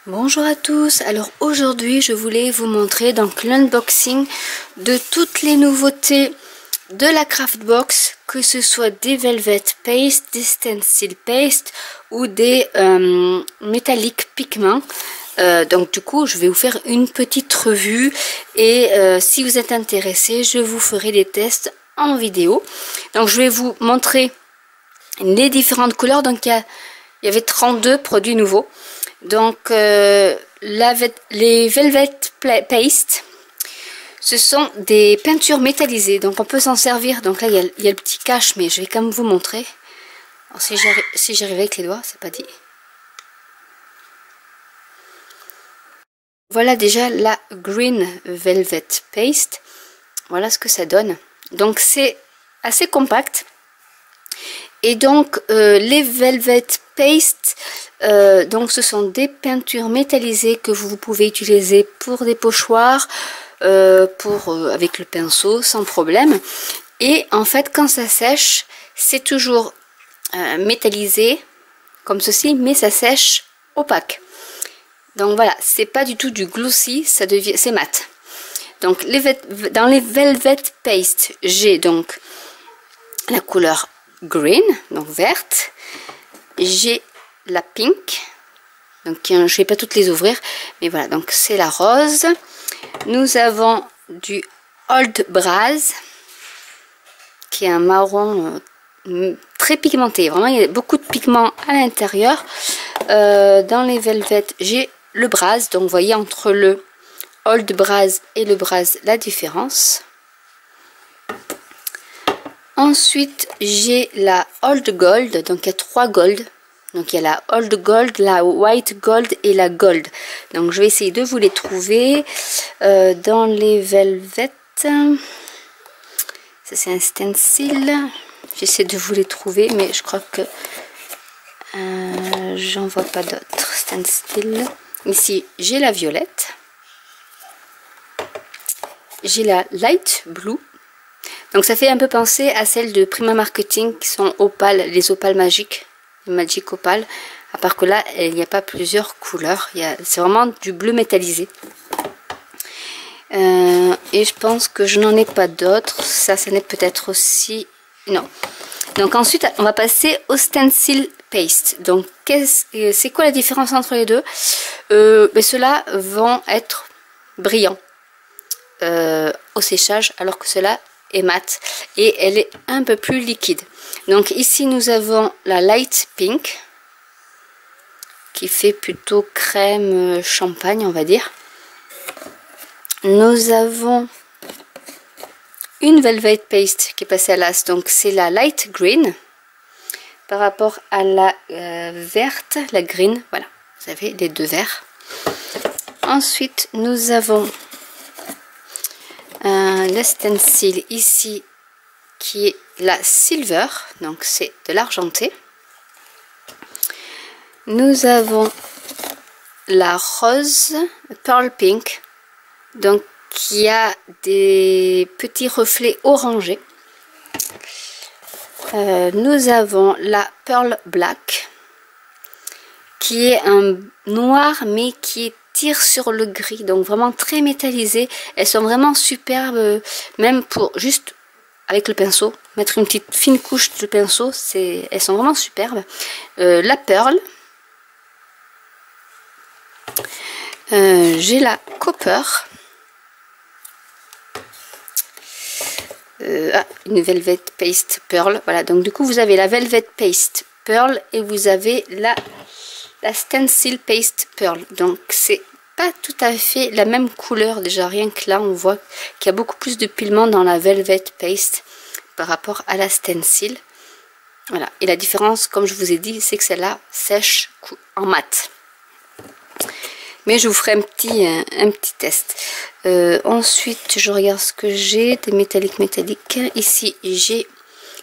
Bonjour à tous, alors aujourd'hui je voulais vous montrer donc l'unboxing de toutes les nouveautés de la Craftbox, que ce soit des Velvet Paste, des Stencil Paste ou des métalliques pigments. Donc du coup je vais vous faire une petite revue et si vous êtes intéressé je vous ferai des tests en vidéo. Donc je vais vous montrer les différentes couleurs. Donc il y avait 32 produits nouveaux. Donc les Velvet Paste, ce sont des peintures métallisées, donc on peut s'en servir. Donc là il y a le petit cache, mais je vais quand même vous montrer. Alors, si j'arrive avec les doigts, c'est pas dit. Voilà déjà la Green Velvet Paste. Voilà ce que ça donne. Donc c'est assez compact. Et donc les Velvet Paste, donc ce sont des peintures métallisées que vous pouvez utiliser pour des pochoirs, avec le pinceau sans problème. Et en fait quand ça sèche, c'est toujours métallisé comme ceci, mais ça sèche opaque. Donc voilà, c'est pas du tout du glossy, ça devient, c'est mat. Donc dans les Velvet Paste, j'ai donc la couleur green, donc verte. J'ai la pink, donc je vais pas toutes les ouvrir, mais voilà, donc c'est la rose. Nous avons du Old Brass, qui est un marron très pigmenté. Vraiment, il y a beaucoup de pigments à l'intérieur. Dans les Velvet, j'ai le Brass, donc vous voyez entre le Old Brass et le Brass la différence. Ensuite, j'ai la Old Gold, donc il y a 3 gold. Donc il y a la Old Gold, la White Gold et la Gold. Donc je vais essayer de vous les trouver dans les Velvet. Ça c'est un stencil. J'essaie de vous les trouver, mais je crois que j'en vois pas d'autres stencils. Ici, j'ai la violette. J'ai la Light Blue. Donc ça fait un peu penser à celles de Prima Marketing qui sont opales, les opales magiques, les Magic Opal. À part que là, il n'y a pas plusieurs couleurs, c'est vraiment du bleu métallisé. Et je pense que je n'en ai pas d'autres. Ça n'est peut-être aussi... Non. Donc ensuite, on va passer au Stencil Paste. Donc c'est quoi la différence entre les deux? Ceux-là vont être brillants au séchage, alors que ceux-là est mat et elle est un peu plus liquide. Donc ici nous avons la Light Pink qui fait plutôt crème champagne, on va dire. Nous avons une Velvet Paste qui est passée à l'as, donc c'est la Light Green par rapport à la verte, la green. Voilà, vous avez les deux verts. Ensuite nous avons le stencil ici qui est la silver, donc c'est de l'argenté. Nous avons la rose pearl pink, donc qui a des petits reflets orangés. Nous avons la pearl black qui est un noir mais qui tire sur le gris, donc vraiment très métallisé. Elles sont vraiment superbes, même pour juste avec le pinceau, mettre une petite fine couche de pinceau, elles sont vraiment superbes. La pearl, j'ai la copper, une Velvet Paste Pearl. Voilà, donc du coup vous avez la Velvet Paste Pearl et vous avez la Stencil Paste Pearl. Donc c'est pas tout à fait la même couleur, déjà rien que là on voit qu'il y a beaucoup plus de pigments dans la Velvet Paste par rapport à la Stencil. Voilà, et la différence, comme je vous ai dit, c'est que celle-là sèche en mat. Mais je vous ferai un petit test. Ensuite, je regarde ce que j'ai, des métalliques. Ici, j'ai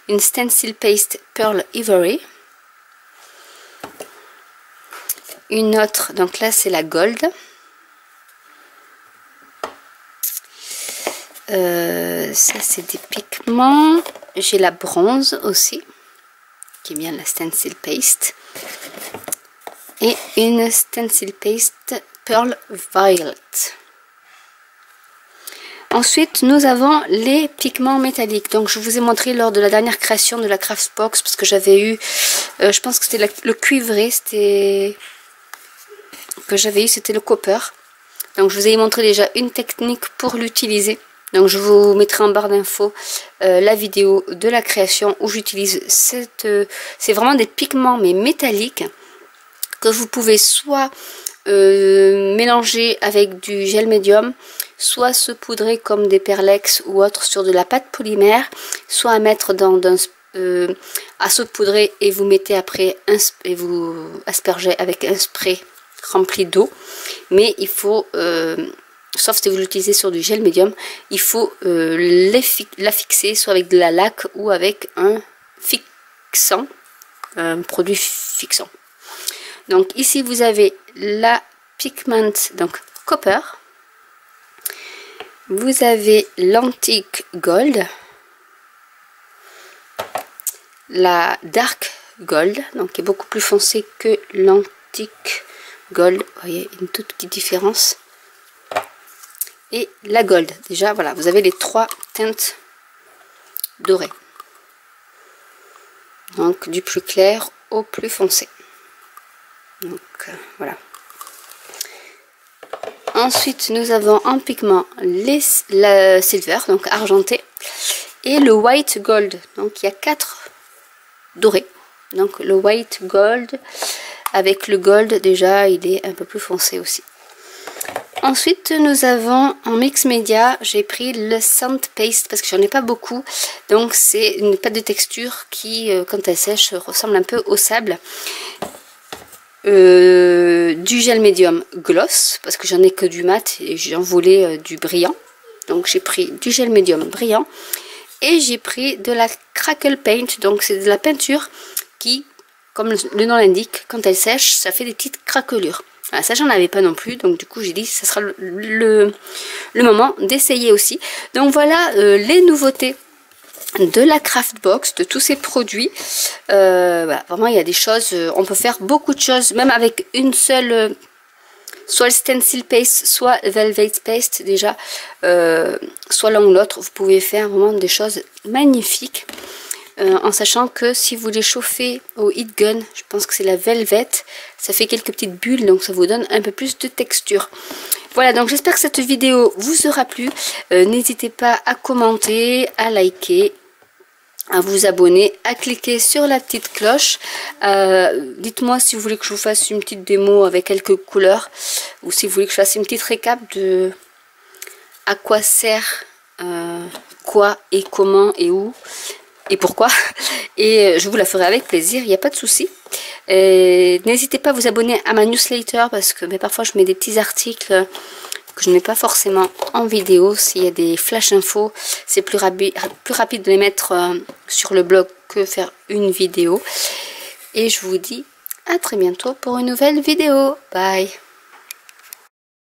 une Stencil Paste Pearl Ivory. Une autre, donc là c'est la Gold. Ça c'est des pigments. J'ai la bronze aussi, qui est bien la Stencil Paste. et une Stencil Paste Pearl Violet. Ensuite, nous avons les pigments métalliques. Donc, je vous ai montré lors de la dernière création de la Craftbox, parce que j'avais eu, je pense que c'était le cuivré, c'était le copper. Donc, je vous ai montré déjà une technique pour l'utiliser. Donc, je vous mettrai en barre d'infos la vidéo de la création où j'utilise c'est vraiment des pigments mais métalliques que vous pouvez soit mélanger avec du gel médium, soit se poudrer comme des perlex ou autre sur de la pâte polymère, soit à mettre à saupoudrer et vous mettez après et vous aspergez avec un spray rempli d'eau. Mais il faut, sauf si vous l'utilisez sur du gel médium, il faut la fixer soit avec de la laque ou avec un fixant, un produit fixant. Donc ici vous avez la pigment, donc copper. Vous avez l'antique gold, la dark gold, donc qui est beaucoup plus foncé que l'antique gold. Vous voyez une toute petite différence. Et la gold. Déjà voilà, vous avez les trois teintes dorées. Donc du plus clair au plus foncé. Donc voilà. Ensuite nous avons en pigment la silver, donc argenté, et le white gold. Donc il y a 4 dorés. Donc le white gold avec le gold, déjà il est un peu plus foncé aussi. Ensuite nous avons en mix média, j'ai pris le sand paste parce que j'en ai pas beaucoup. Donc c'est une pâte de texture qui quand elle sèche ressemble un peu au sable. Du gel médium gloss parce que j'en ai que du mat et j'en voulais du brillant, donc j'ai pris du gel médium brillant et j'ai pris de la crackle paint, donc c'est de la peinture qui, comme le nom l'indique, quand elle sèche ça fait des petites craquelures. Voilà, ça j'en avais pas non plus, donc du coup j'ai dit ça sera le moment d'essayer aussi. Donc voilà les nouveautés de la Craftbox, de tous ces produits. Voilà, vraiment il y a des choses, on peut faire beaucoup de choses même avec une seule, soit le stencil paste, soit velvet paste déjà, soit l'un ou l'autre. Vous pouvez faire vraiment des choses magnifiques, en sachant que si vous les chauffez au heat gun, je pense que c'est la velvet, ça fait quelques petites bulles, donc ça vous donne un peu plus de texture. Voilà, donc j'espère que cette vidéo vous aura plu. N'hésitez pas à commenter, à liker, à vous abonner, à cliquer sur la petite cloche. Dites-moi si vous voulez que je vous fasse une petite démo avec quelques couleurs, ou si vous voulez que je fasse une petite récap de à quoi sert quoi et comment et où et pourquoi, et je vous la ferai avec plaisir, il n'y a pas de souci. N'hésitez pas à vous abonner à ma newsletter parce que parfois je mets des petits articles que je ne mets pas forcément en vidéo. S'il y a des flash infos, c'est plus rapide de les mettre sur le blog que faire une vidéo. Et je vous dis à très bientôt pour une nouvelle vidéo. Bye!